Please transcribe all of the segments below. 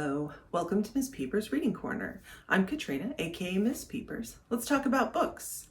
Hello, welcome to Miss Peepers Reading Corner. I'm Katrina, aka Miss Peepers. Let's talk about books.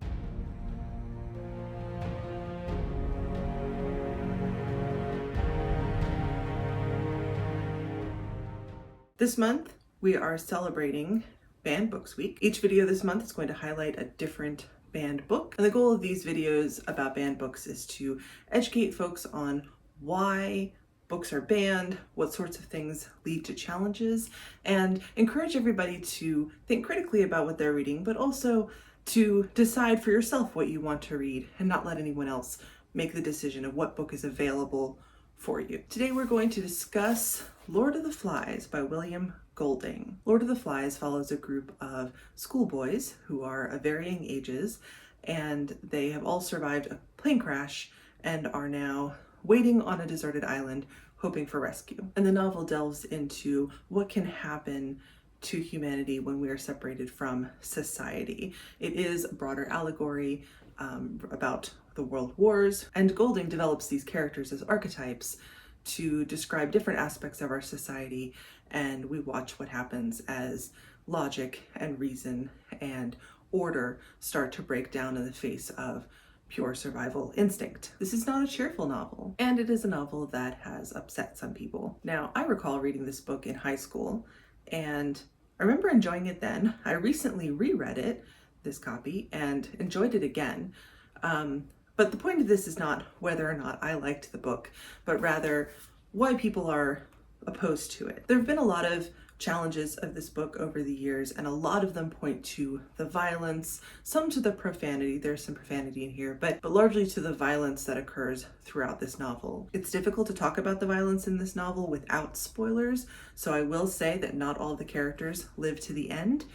This month, we are celebrating Banned Books Week. Each video this month is going to highlight a different banned book. And the goal of these videos about banned books is to educate folks on why books are banned, what sorts of things lead to challenges, and encourage everybody to think critically about what they're reading, but also to decide for yourself what you want to read and not let anyone else make the decision of what book is available for you. Today we're going to discuss Lord of the Flies by William Golding. Lord of the Flies follows a group of schoolboys who are of varying ages, and they have all survived a plane crash and are now waiting on a deserted island, hoping for rescue. And the novel delves into what can happen to humanity when we are separated from society. It is a broader allegory about the world wars, and Golding develops these characters as archetypes to describe different aspects of our society, and we watch what happens as logic and reason and order start to break down in the face of pure survival instinct. This is not a cheerful novel, and it is a novel that has upset some people. Now, I recall reading this book in high school, and I remember enjoying it then. I recently reread it, this copy, and enjoyed it again. But the point of this is not whether or not I liked the book, but rather why people are opposed to it. There have been a lot of challenges of this book over the years, and a lot of them point to the violence, some to the profanity. There's some profanity in here, but largely to the violence that occurs throughout this novel. It's difficult to talk about the violence in this novel without spoilers, so I will say that not all of the characters live to the end,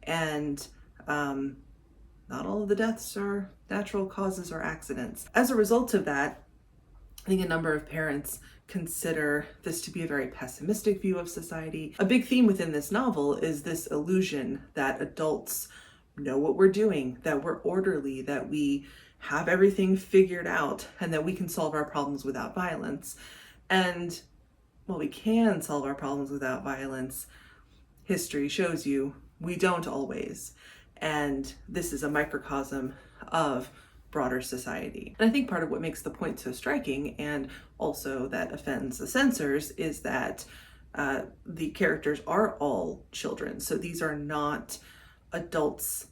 and not all of the deaths are natural causes or accidents. As a result of that, I think a number of parents consider this to be a very pessimistic view of society. A big theme within this novel is this illusion that adults know what we're doing, that we're orderly, that we have everything figured out, and that we can solve our problems without violence. And while we can solve our problems without violence, history shows you we don't always. And this is a microcosm of broader society. And I think part of what makes the point so striking, and also that offends the censors, is that the characters are all children. So these are not adults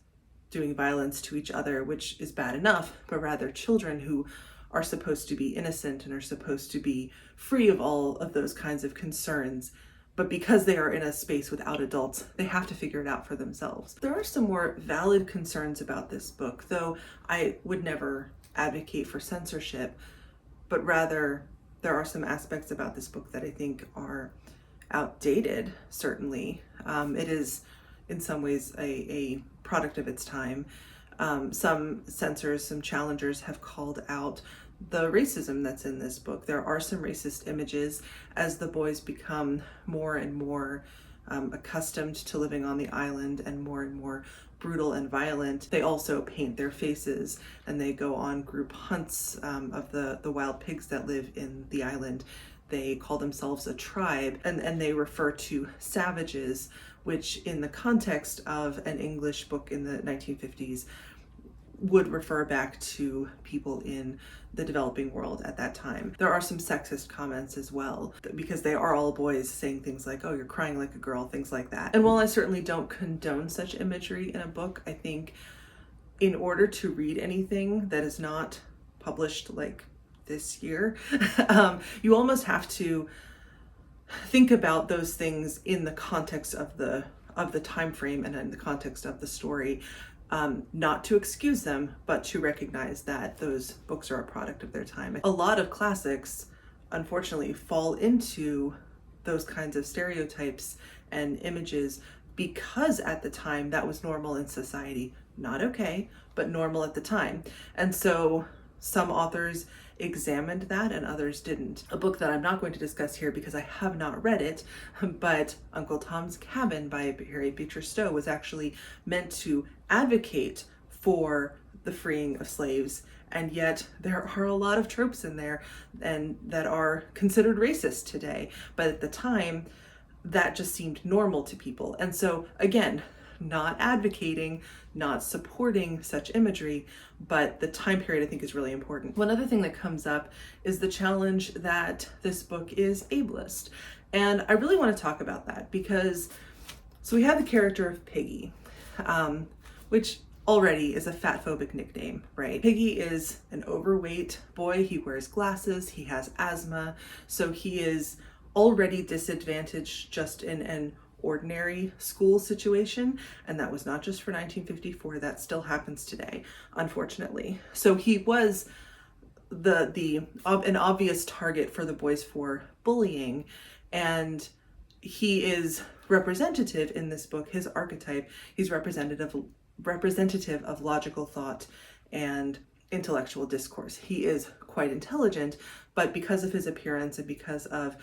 doing violence to each other, which is bad enough, but rather children who are supposed to be innocent and are supposed to be free of all of those kinds of concerns. But because they are in a space without adults, they have to figure it out for themselves. There are some more valid concerns about this book, though I would never advocate for censorship, but rather there are some aspects about this book that I think are outdated, certainly. It is in some ways a product of its time. Some censors, some challengers have called out the racism that's in this book. There are some racist images as the boys become more and more accustomed to living on the island and more brutal and violent. They also paint their faces, and they go on group hunts of the wild pigs that live in the island. They call themselves a tribe, and they refer to savages, which in the context of an English book in the 1950s would refer back to people in the developing world at that time. There are some sexist comments as well, because they are all boys saying things like, oh, you're crying like a girl, things like that. And while I certainly don't condone such imagery in a book, I think in order to read anything that is not published like this year, you almost have to think about those things in the context of the time frame and in the context of the story. Not to excuse them, but to recognize that those books are a product of their time. A lot of classics, unfortunately, fall into those kinds of stereotypes and images because at the time that was normal in society. Not okay, but normal at the time. And so some authors examined that and others didn't. A book that I'm not going to discuss here because I have not read it, but Uncle Tom's Cabin by Harriet Beecher Stowe was actually meant to advocate for the freeing of slaves, and yet there are a lot of tropes in there and that are considered racist today. But at the time, that just seemed normal to people. And so again, not advocating, not supporting such imagery, but the time period I think is really important. One other thing that comes up is the challenge that this book is ableist. And I really want to talk about that because, so we have the character of Piggy, which already is a fat-phobic nickname, right? Piggy is an overweight boy. He wears glasses, he has asthma, so he is already disadvantaged just in an ordinary school situation, and that was not just for 1954, that still happens today, unfortunately. So he was an obvious target for the boys for bullying, and he is representative in this book, his archetype, he's representative of logical thought and intellectual discourse. He is quite intelligent, but because of his appearance and because of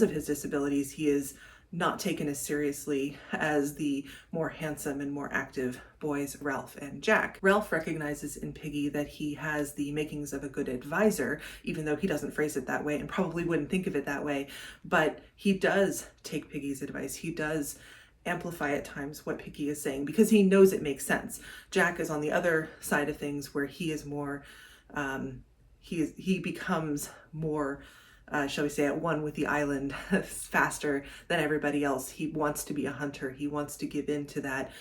his disabilities, he is not taken as seriously as the more handsome and more active boys, Ralph and Jack. Ralph recognizes in Piggy that he has the makings of a good advisor, even though he doesn't phrase it that way and probably wouldn't think of it that way, but he does take Piggy's advice. He does amplify at times what Piggy is saying because he knows it makes sense. Jack is on the other side of things where he is more, he becomes more shall we say, at one with the island faster than everybody else. He wants to be a hunter. He wants to give in to that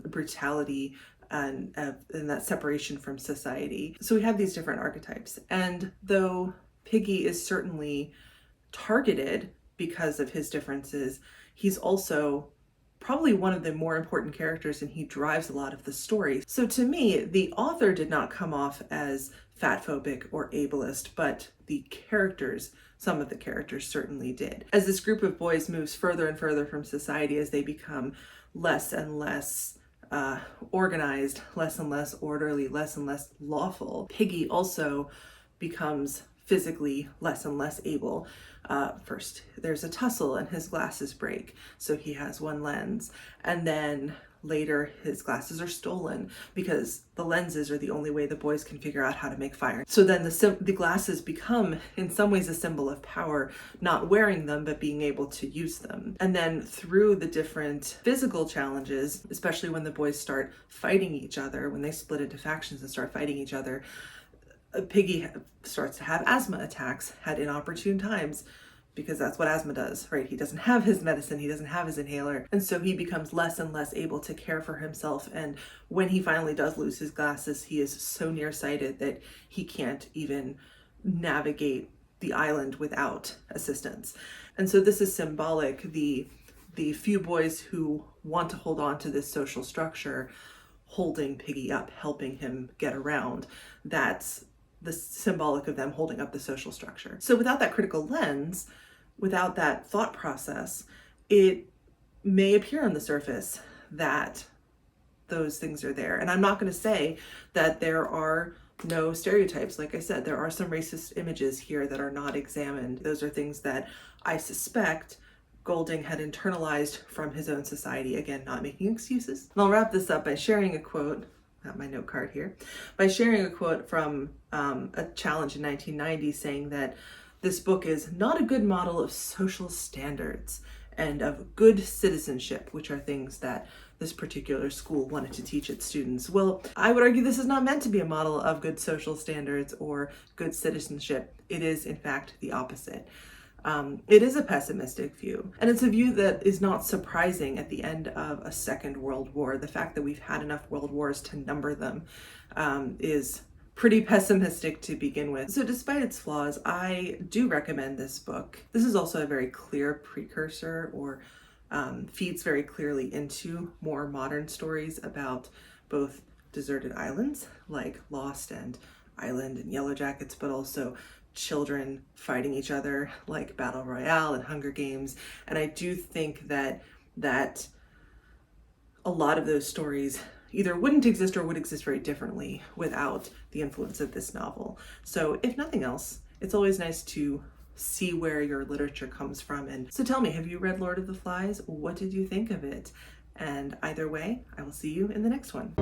brutality and that separation from society. So we have these different archetypes. And though Piggy is certainly targeted because of his differences, he's also probably one of the more important characters, and he drives a lot of the story. So to me, the author did not come off as fatphobic or ableist, but the characters, some of the characters certainly did. As this group of boys moves further and further from society, as they become less and less organized, less and less orderly, less and less lawful, Piggy also becomes physically less and less able. First, there's a tussle and his glasses break, so he has one lens. And then later, his glasses are stolen because the lenses are the only way the boys can figure out how to make fire. So then the glasses become, in some ways, a symbol of power, not wearing them, but being able to use them. And then through the different physical challenges, especially when the boys start fighting each other, when they split into factions and start fighting each other, Piggy starts to have asthma attacks at inopportune times, because that's what asthma does, right? He doesn't have his medicine, he doesn't have his inhaler, and so he becomes less and less able to care for himself. And when he finally does lose his glasses, he is so nearsighted that he can't even navigate the island without assistance. And so this is symbolic. The few boys who want to hold on to this social structure, holding Piggy up, helping him get around, that's the symbolic of them holding up the social structure. So without that critical lens, without that thought process, it may appear on the surface that those things are there. And I'm not going to say that there are no stereotypes. Like I said, there are some racist images here that are not examined. Those are things that I suspect Golding had internalized from his own society. Again, not making excuses. And I'll wrap this up by sharing a quote, not my note card here, by sharing a quote from a challenge in 1990 saying that this book is not a good model of social standards and of good citizenship, which are things that this particular school wanted to teach its students. Well, I would argue this is not meant to be a model of good social standards or good citizenship. It is, in fact, the opposite. It is a pessimistic view, and it's a view that is not surprising at the end of a Second World War. The fact that we've had enough world wars to number them is pretty pessimistic to begin with. So despite its flaws, I do recommend this book. This is also a very clear precursor, or feeds very clearly into more modern stories about both deserted islands like Lost and Island and Yellow Jackets, but also children fighting each other like Battle Royale and Hunger Games. And I do think that a lot of those stories either wouldn't exist or would exist very differently without the influence of this novel. So if nothing else, it's always nice to see where your literature comes from. And so tell me, have you read Lord of the Flies? What did you think of it? And either way, I will see you in the next one.